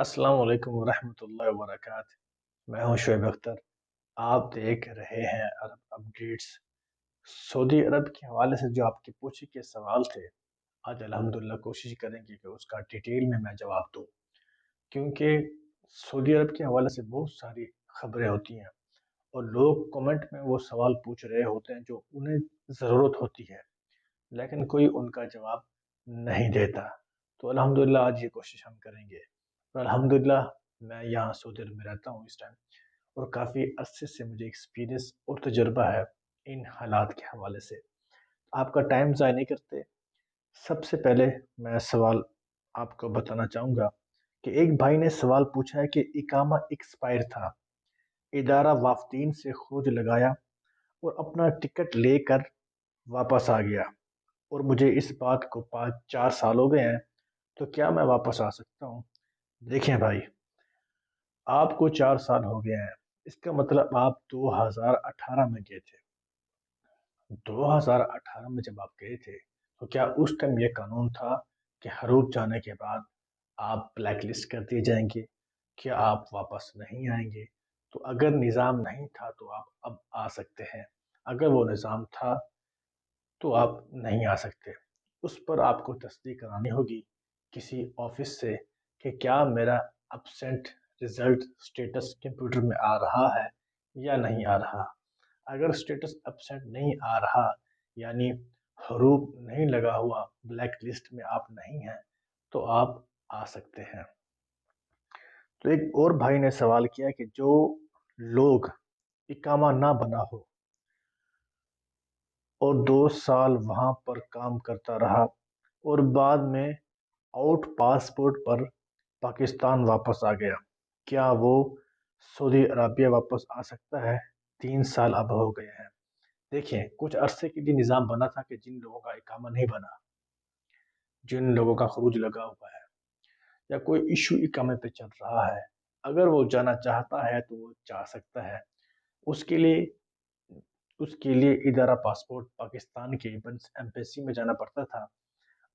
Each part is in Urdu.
السلام علیکم ورحمۃ اللہ وبرکاتہ۔ میں ہوں شعیب اختر۔ آپ دیکھ رہے ہیں عرب اپڈیٹس۔ سعودی عرب کے حوالے سے جو آپ کے پوچھے کے سوال تھے، آج الحمدللہ کوشش کریں گے کہ اس کا ڈیٹیل میں جواب دوں، کیونکہ سعودی عرب کے حوالے سے بہت ساری خبریں ہوتی ہیں اور لوگ کمنٹ میں وہ سوال پوچھ رہے ہوتے ہیں جو انہیں ضرورت ہوتی ہے، لیکن کوئی ان کا جواب نہیں دیتا۔ تو الحمدللہ آج یہ کوشش ہم کریں گے، اور الحمدللہ میں یہاں سعودی عرب میں رہتا ہوں اس ٹائم، اور کافی عرصے سے مجھے ایکسپیرینس اور تجربہ ہے ان حالات کے حوالے سے۔ آپ کا ٹائم ضائع نہیں کرتے، سب سے پہلے میں سوال آپ کو بتانا چاہوں گا کہ ایک بھائی نے سوال پوچھا ہے کہ اقامہ ایکسپائر تھا، ادارہ وافدین سے خروج لگایا اور اپنا ٹکٹ لے کر واپس آ گیا، اور مجھے اس بات کو 4 سال ہو گئے ہیں، تو کیا میں واپس آ سکتا ہوں؟ دیکھیں بھائی، آپ کو 4 سال ہو گئے ہیں، اس کا مطلب آپ 2018 میں گئے تھے۔ 2018 میں جب آپ گئے تھے تو کیا اس ٹائم یہ قانون تھا کہ حروب جانے کے بعد آپ بلیک لسٹ کر دیے جائیں گے؟ کیا آپ واپس نہیں آئیں گے؟ تو اگر نظام نہیں تھا تو آپ اب آ سکتے ہیں، اگر وہ نظام تھا تو آپ نہیں آ سکتے۔ اس پر آپ کو تصدیق کرانی ہوگی کسی آفس سے کہ کیا میرا ابسینٹ رزلٹ سٹیٹس کمپیوٹر میں آ رہا ہے یا نہیں آ رہا۔ اگر سٹیٹس ابسینٹ نہیں آ رہا، یعنی حروف نہیں لگا ہوا، بلیک لسٹ میں آپ نہیں ہیں، تو آپ آ سکتے ہیں۔ تو ایک اور بھائی نے سوال کیا کہ جو لوگ اقامہ نہ بنا ہو اور 2 سال وہاں پر کام کرتا رہا اور بعد میں آؤٹ پاسپورٹ پر پاکستان واپس آ گیا، کیا وہ سعودی عربیہ واپس آ سکتا ہے؟ 3 سال اب ہو گئے ہیں۔ دیکھیں، کچھ عرصے کے لیے نظام بنا تھا کہ جن لوگوں کا اقامہ نہیں بنا، جن لوگوں کا خروج لگا ہوا ہے یا کوئی ایشو اقامے پہ چل رہا ہے، اگر وہ جانا چاہتا ہے تو وہ جا سکتا ہے۔ اس کے لیے ادارہ پاسپورٹ پاکستان کے ایمبیسی میں جانا پڑتا تھا،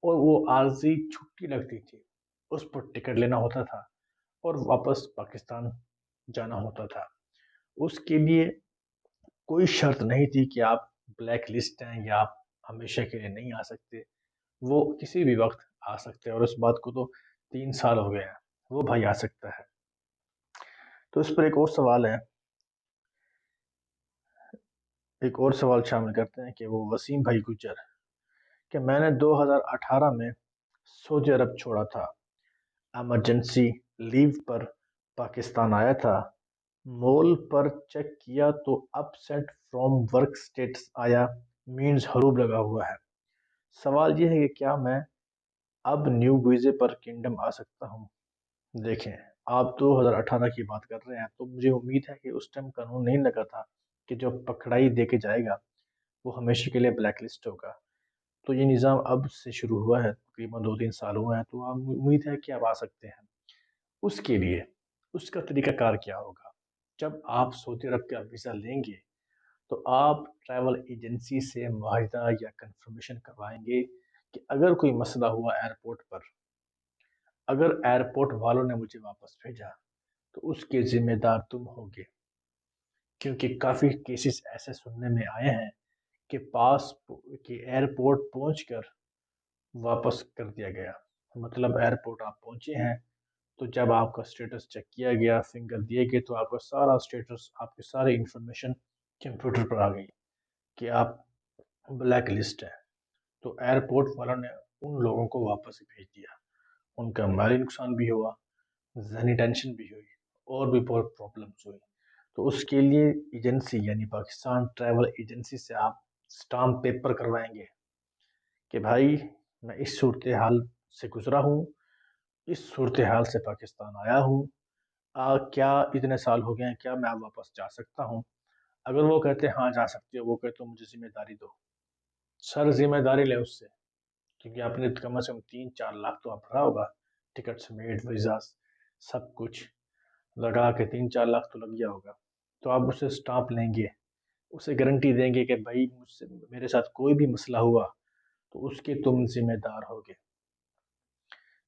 اور وہ عارضی چھٹی لگتی تھی، اس پر ٹکٹ لینا ہوتا تھا اور واپس پاکستان جانا ہوتا تھا۔ اس کے لیے کوئی شرط نہیں تھی کہ آپ بلیک لسٹ ہیں یا آپ ہمیشہ کے لیے نہیں آ سکتے، وہ کسی بھی وقت آ سکتے ہیں، اور اس بات کو تو 3 سال ہو گئے ہیں، وہ بھائی آ سکتا ہے۔ تو اس پر ایک اور سوال ہے، ایک اور سوال شامل کرتے ہیں کہ وہ وسیم بھائی گجر کہ میں نے 2018 میں سعودی عرب چھوڑا تھا، ایمرجنسی لیو پر پاکستان آیا تھا، مول پر چیک کیا تو ابسینٹ فرام ورک سٹیٹس آیا، مینز حروب لگا ہوا ہے۔ سوال یہ ہے کہ کیا میں اب نیو ویزے پر کنگڈم آ سکتا ہوں؟ دیکھیں، آپ 2018 کی بات کر رہے ہیں، تو مجھے امید ہے کہ اس ٹائم قانون نہیں لگا تھا کہ جو پکڑائی دے کے جائے گا وہ ہمیشہ کے لیے بلیک لسٹ ہوگا۔ تو یہ نظام اب سے شروع ہوا ہے، تقریباً 2-3 سال ہوئے ہیں، تو آپ امید ہے کہ آپ آ سکتے ہیں۔ اس کے لیے اس کا طریقہ کار کیا ہوگا؟ جب آپ سعودی عرب کا ویزا لیں گے تو آپ ٹریول ایجنسی سے معاہدہ یا کنفرمیشن کروائیں گے کہ اگر کوئی مسئلہ ہوا ایئرپورٹ پر، اگر ایئرپورٹ والوں نے مجھے واپس بھیجا تو اس کے ذمہ دار تم ہوگے، کیونکہ کافی کیسز ایسے سننے میں آئے ہیں کہ ایئرپورٹ پہنچ کر واپس کر دیا گیا۔ مطلب ایئرپورٹ آپ پہنچے ہیں تو جب آپ کا سٹیٹس چیک کیا گیا، فنگر دیے گئے، تو آپ کا سارا سٹیٹس، آپ کی ساری انفارمیشن کمپیوٹر پر آ گئی کہ آپ بلیک لسٹ ہے، تو ایئرپورٹ والوں نے ان لوگوں کو واپس بھیج دیا، ان کا مالی نقصان بھی ہوا، ذہنی ٹینشن بھی ہوئی، اور بھی بہت پرابلمس ہوئی۔ تو اس کے لیے ایجنسی یعنی پاکستان ٹریول ایجنسی سے آپ سٹامپ پیپر کروائیں گے کہ بھائی میں اس صورتحال سے گزرا ہوں، اس صورتحال سے پاکستان آیا ہوں، کیا اتنے سال ہو گئے ہیں، کیا میں اب واپس جا سکتا ہوں؟ اگر وہ کہتے ہیں ہاں جا سکتے ہو، وہ کہتے مجھے ذمہ داری دو، سر ذمہ داری لے اس سے، کیونکہ آپ نے کم از کم 3-4 لاکھ تو آپ بھرا ہوگا، ٹکٹ سمیت ویزا سب کچھ لگا کے 3-4 لاکھ تو لگ گیا ہوگا، تو آپ اسے سٹامپ لیں گے، اسے گارنٹی دیں گے کہ بھائی مجھ سے میرے ساتھ کوئی بھی مسئلہ ہوا تو اس کے تم ذمہ دار ہوگے۔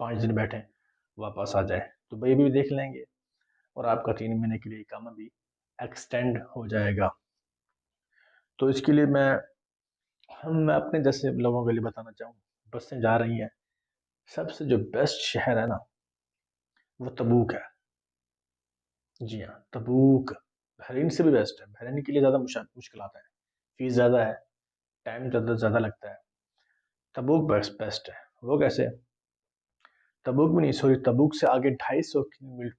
5 دن بیٹھیں واپس آ جائیں، تو بھائی بھی دیکھ لیں گے اور آپ کا 3 مہینے کے لیے کام بھی ایکسٹینڈ ہو جائے گا۔ تو اس کے لیے میں اپنے جیسے لوگوں کے لیے بتانا چاہوں، بسیں جا رہی ہیں، سب سے جو بیسٹ شہر ہے نا وہ تبوک ہے۔ جی ہاں، تبوک بحرین سے بھی بیسٹ ہے، بحرین کے لیے زیادہ مشکلات ہیں، فیس زیادہ ہے، ٹائم زیادہ لگتا ہے۔ تبوک بیسٹ ہے۔ وہ کیسے؟ تبوک بھی نہیں، سوری، تبوک سے آگے 250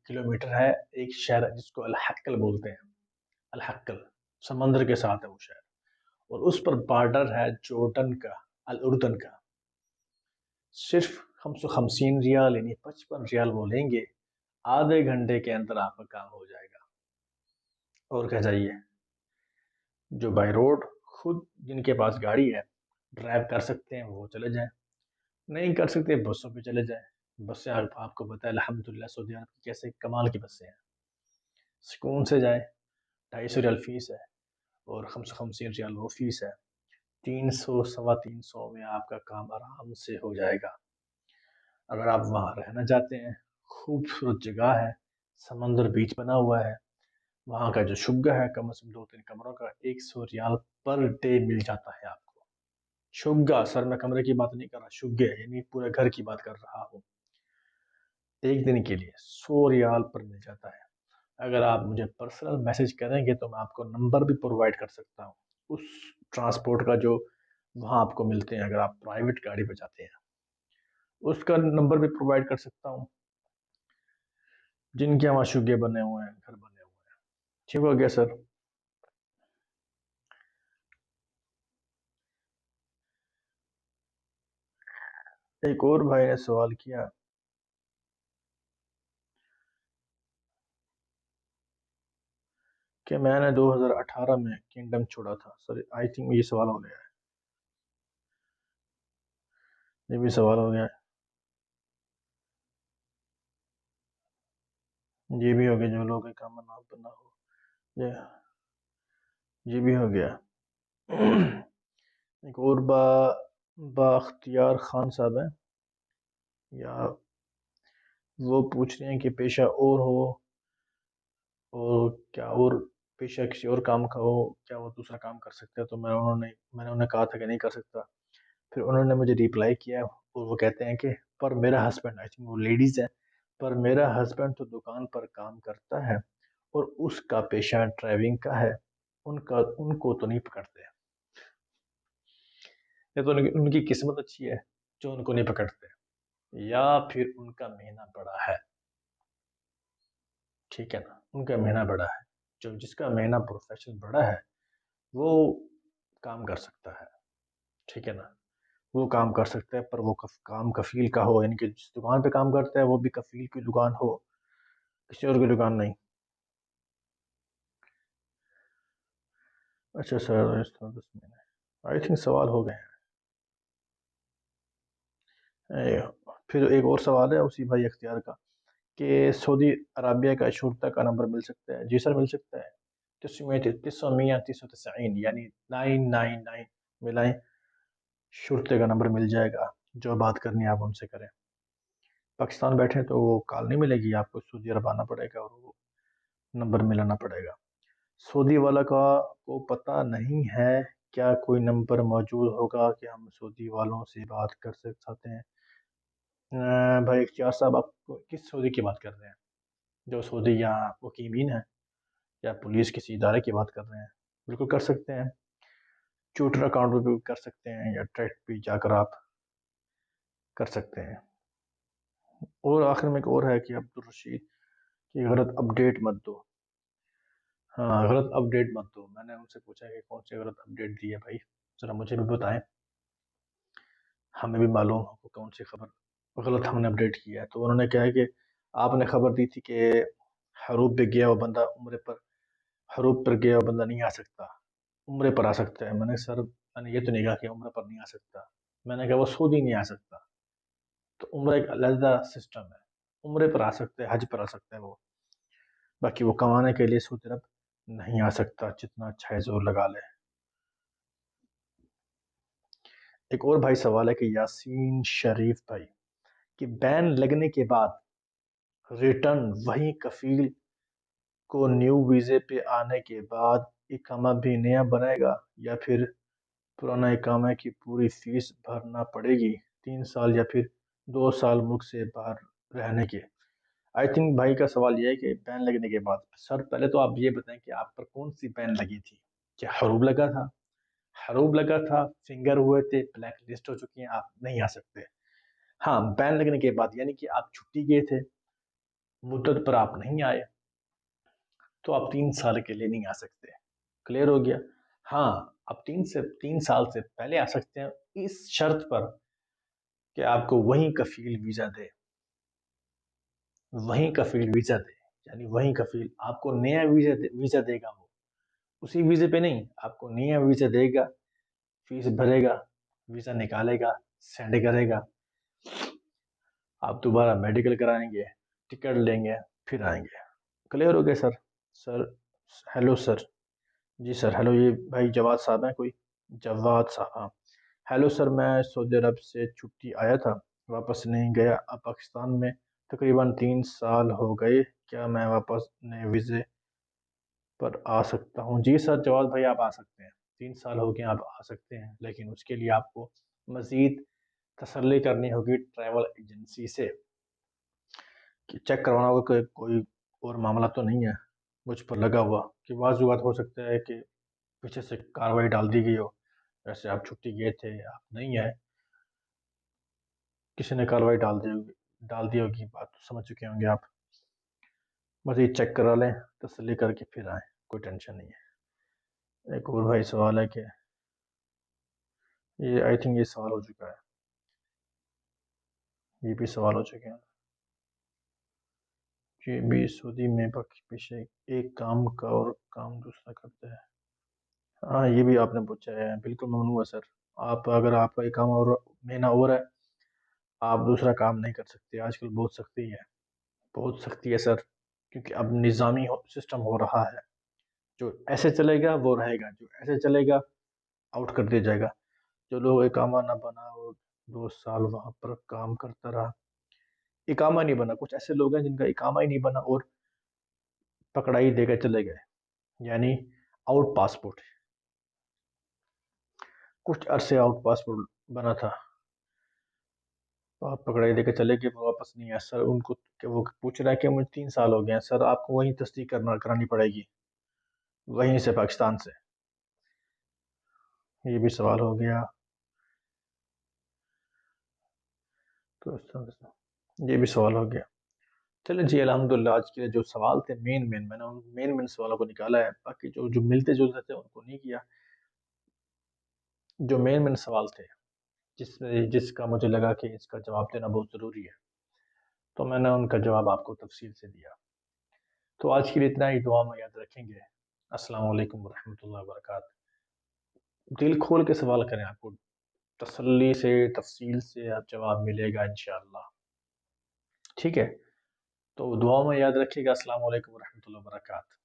کلومیٹر ہے ایک شہر ہے جس کو الحقل بولتے ہیں۔ الحقل سمندر کے ساتھ ہے وہ شہر، اور اس پر بارڈر ہے جورڈن کا، الاردن کا۔ صرف 550 ریال یعنی 55 ریال وہ لیں گے، آدھے گھنٹے کے اندر آپ کا کام ہو جائے گا۔ اور کیا چاہیے؟ جو بائی روڈ خود جن کے پاس گاڑی ہے ڈرائیو کر سکتے ہیں وہ چلے جائیں، نہیں کر سکتے بسوں پہ چلے جائیں۔ بسیں آپ کو پتہ ہے الحمدللہ سعودی عرب کی کیسے کمال کی بسیں ہیں، سکون سے جائیں۔ 250 ریال فیس ہے اور 550 ریال وہ فیس ہے، 300 350 میں آپ کا کام آرام سے ہو جائے گا۔ اگر آپ وہاں رہنا چاہتے ہیں، خوبصورت جگہ ہے، سمندر بیچ بنا ہوا ہے، وہاں کا جو شگا ہے کم از کم 2-3 کمروں کا 100 ریال پر ڈے مل جاتا ہے آپ کو۔ شگا، سر میں کمرے کی بات نہیں کر رہا، شگے یعنی پورے گھر کی بات کر رہا ہوں۔ ایک دن کے لیے 100 ریال پر مل جاتا ہے۔ اگر آپ مجھے پرسنل میسج کریں گے تو میں آپ کو نمبر بھی پرووائڈ کر سکتا ہوں اس ٹرانسپورٹ کا جو وہاں آپ کو ملتے ہیں، اگر آپ پرائیویٹ گاڑی پہ جاتے ہیں اس کا نمبر بھی پرووائڈ کر سکتا ہوں، جن کے وہاں شگے بنے ہوئے ہیں، گھر بنے ہوئے ہیں۔ ٹھیک ہو گیا سر؟ ایک اور بھائی نے سوال کیا کہ میں نے 2018 میں کنگڈم چھوڑا تھا۔ سر آئی تھنک یہ سوال ہو گیا ہے، یہ بھی سوال ہو گیا ہے، یہ بھی ہو گیا، جو لوگ کام نام بنا ہو، یہ بھی ہو گیا۔ ایک اور با اختیار خان صاحب ہیں، یا وہ پوچھ رہے ہیں کہ پیشہ اور ہو اور کیا، اور پیشہ کسی اور کام کا ہو کیا وہ دوسرا کام کر سکتا ہے؟ تو میں نے انہیں کہا تھا کہ نہیں کر سکتا۔ پھر انہوں نے مجھے ریپلائی کیا اور وہ کہتے ہیں کہ پر میرا ہسبینڈ، آئی تھنک وہ لیڈیز ہے، پر میرا ہسبینڈ تو دکان پر کام کرتا ہے اور اس کا پیشہ ڈرائیونگ کا ہے، ان کو تو نہیں پکڑتے۔ یہ تو ان کی قسمت اچھی ہے جو ان کو نہیں پکڑتے، یا پھر ان کا مہینہ بڑا ہے۔ ٹھیک ہے نا، ان کا مہینہ بڑا ہے، جس کا مہینہ پروفیشن بڑا ہے وہ کام کر سکتا ہے۔ ٹھیک ہے نا، وہ کام کر سکتا ہے، پر وہ کام کفیل کا ہو، یعنی کہ جس دکان پہ کام کرتا ہے وہ بھی کفیل کی دکان ہو، کسی اور کی دکان نہیں۔ اچھا سر، 10 مہینے آئی تھنک سوال ہو گئے ہیں۔ پھر ایک اور سوال ہے اسی بھائی اختیار کا کہ سعودی عربیہ کا شرطہ کا نمبر مل سکتا ہے؟ جی سر مل سکتا ہے، 999 یعنی 999 ملائیں، شرطے کا نمبر مل جائے گا، جو بات کرنی ہے آپ ان سے کریں۔ پاکستان بیٹھے تو وہ کال نہیں ملے گی، آپ کو سعودی عرب آنا پڑے گا اور وہ نمبر ملانا پڑے گا۔ سعودی والا کو پتہ نہیں ہے کیا کوئی نمبر موجود ہوگا کہ ہم سعودی والوں سے بات کر سکتے ہیں؟ بھائی اختیار صاحب، آپ کس سعودی کی بات کر رہے ہیں؟ جو سعودی یا مقیمین ہیں یا پولیس کسی ادارے کی بات کر رہے ہیں؟ بالکل کر سکتے ہیں، ٹویٹر اکاؤنٹ پہ بھی کر سکتے ہیں یا ڈائریکٹ پہ جا کر آپ کر سکتے ہیں۔ اور آخر میں ایک اور ہے کہ عبدالرشید کی غلط اپڈیٹ مت دو۔ ہاں، غلط اپڈیٹ مت دو۔ میں نے ان سے پوچھا کہ کون سی غلط اپڈیٹ دی ہے بھائی، ذرا مجھے بھی بتائیں، ہمیں بھی معلوم ہو کہ کون سی خبر غلط ہم نے اپڈیٹ کی ہے۔ تو انہوں نے کہا ہے کہ آپ نے خبر دی تھی کہ حروب پہ گیا ہوا بندہ عمرے پر، حروب پر گیا ہوا بندہ نہیں آ سکتا، عمرے پر آ سکتا ہے۔ میں نے سر، میں نے یہ تو نہیں کہا کہ عمرے پر نہیں آ سکتا، میں نے کہا وہ سعودی نہیں آ سکتا۔ تو عمرہ ایک علیحدہ سسٹم ہے، عمرے پر آ سکتے ہیں، حج پر آ سکتا ہے وہ، باقی وہ کمانے کے لیے سعودی عرب نہیں آ سکتا، جتنا چاہے زور لگا لے۔ ایک اور بھائی سوال ہے کہ یاسین شریف بھائی کہ بین لگنے کے بعد ریٹرن وہی کفیل کو نیو ویزے پہ آنے کے بعد اقامہ بھی نیا بنائے گا، یا پھر پرانا اقامہ کی پوری فیس بھرنا پڑے گی 3 سال یا پھر 2 سال ملک سے باہر رہنے کے؟ آئی تھنک بھائی کا سوال یہ ہے کہ بین لگنے کے بعد سر پہلے تو آپ یہ بتائیں کہ آپ پر کون سی بین لگی تھی؟ کیا حروب لگا تھا؟ حروب لگا تھا، فنگر ہوئے تھے، بلیک لسٹ ہو چکی ہیں، آپ نہیں آ سکتے۔ ہاں، بین لگنے کے بعد یعنی کہ آپ چھٹی گئے تھے، مدت پر آپ نہیں آئے، تو آپ 3 سال کے لیے نہیں آ سکتے۔ کلیئر ہو گیا؟ ہاں، آپ 3 سال سے پہلے آ سکتے ہیں، اس شرط پر کہ آپ کو وہیں کفیل ویزا دے، وہیں کفیل ویزا دے، یعنی وہیں کفیل آپ کو نیا ویزا دے گا، وہ اسی ویزے پہ نہیں، آپ کو نیا ویزا دے گا، فیس بھرے گا، ویزا نکالے گا، سینڈ کرے گا، آپ دوبارہ میڈیکل کرائیں گے، ٹکٹ لیں گے، پھر آئیں گے۔ کلیئر ہو گیا سر؟ سر ہیلو سر، جی سر ہیلو، یہ بھائی جواد صاحب ہیں کوئی؟ جواد صاحب، ہاں ہیلو سر، میں سعودی عرب سے چھٹی آیا تھا، واپس نہیں گیا، اب پاکستان میں تقریباً 3 سال ہو گئے، کیا میں واپس نئے ویزے پر آ سکتا ہوں؟ جی سر جواد بھائی، آپ آ سکتے ہیں، 3 سال ہو گئے آپ آ سکتے ہیں، لیکن اس کے لیے آپ کو مزید تسلی کرنی ہوگی ٹریول ایجنسی سے، کہ چیک کروانا ہوگا کہ کوئی اور معاملہ تو نہیں ہے مجھ پر لگا ہوا، کہ بعض اوقات ہو سکتا ہے کہ پیچھے سے کاروائی ڈال دی گئی ہو، جیسے آپ چھٹی گئے تھے، آپ نہیں آئے، کسی نے کاروائی ڈال دی ہوگی، بات تو سمجھ چکے ہوں گے آپ، مزید چیک کرا لیں، تسلی کر کے پھر آئیں، کوئی ٹینشن نہیں ہے۔ ایک اور بھائی سوال ہے کہ یہ آئی تھنک یہ سوال ہو چکا ہے، یہ بھی سوال ہو چکے ہیں کہ بھی سعودی میں پیچھے ایک کام کا اور کام دوسرا کرتے ہیں۔ ہاں یہ بھی آپ نے پوچھا ہے، بالکل ممنوع ہے سر، اگر آپ کا ایک کام اور مہینہ اور ہے، آپ دوسرا کام نہیں کر سکتے، آج کل بہت سختی ہے، بہت سختی ہے سر، کیونکہ اب نظامی سسٹم ہو رہا ہے، جو ایسے چلے گا وہ رہے گا، جو ایسے چلے گا آؤٹ کر دیا جائے گا۔ جو لوگ اقامہ نہ بنا اور 2 سال وہاں پر کام کرتا رہا، اقامہ نہیں بنا، کچھ ایسے لوگ ہیں جن کا اقامہ ہی نہیں بنا اور پکڑائی دے کے چلے گئے، یعنی آؤٹ پاسپورٹ، کچھ عرصے آؤٹ پاسپورٹ بنا تھا، تو آپ پکڑائی دے کے چلے گئے، وہ واپس نہیں آیا سر، ان کو کہ وہ پوچھ رہا ہے کہ مجھے 3 سال ہو گئے ہیں سر، آپ کو وہیں تصدیق کرانی پڑے گی، وہیں سے پاکستان سے۔ یہ بھی سوال ہو گیا، تو یہ بھی سوال ہو گیا۔ چلیں جی، الحمدللہ آج کے جو سوال تھے میں نے ان مین سوالوں کو نکالا ہے، باقی جو ملتے جلتے تھے ان کو نہیں کیا، جو مین سوال تھے جس کا مجھے لگا کہ اس کا جواب دینا بہت ضروری ہے، تو میں نے ان کا جواب آپ کو تفصیل سے دیا۔ تو آج کے لیے اتنا ہی، دعا میں یاد رکھیں گے۔ السلام علیکم ورحمۃ اللہ وبرکاتہ۔ دل کھول کے سوال کریں، آپ کو تسلی سے تفصیل سے آپ جواب ملے گا انشاءاللہ، ٹھیک ہے؟ تو دعا میں یاد رکھیے گا۔ السلام علیکم ورحمۃ اللہ وبرکاتہ۔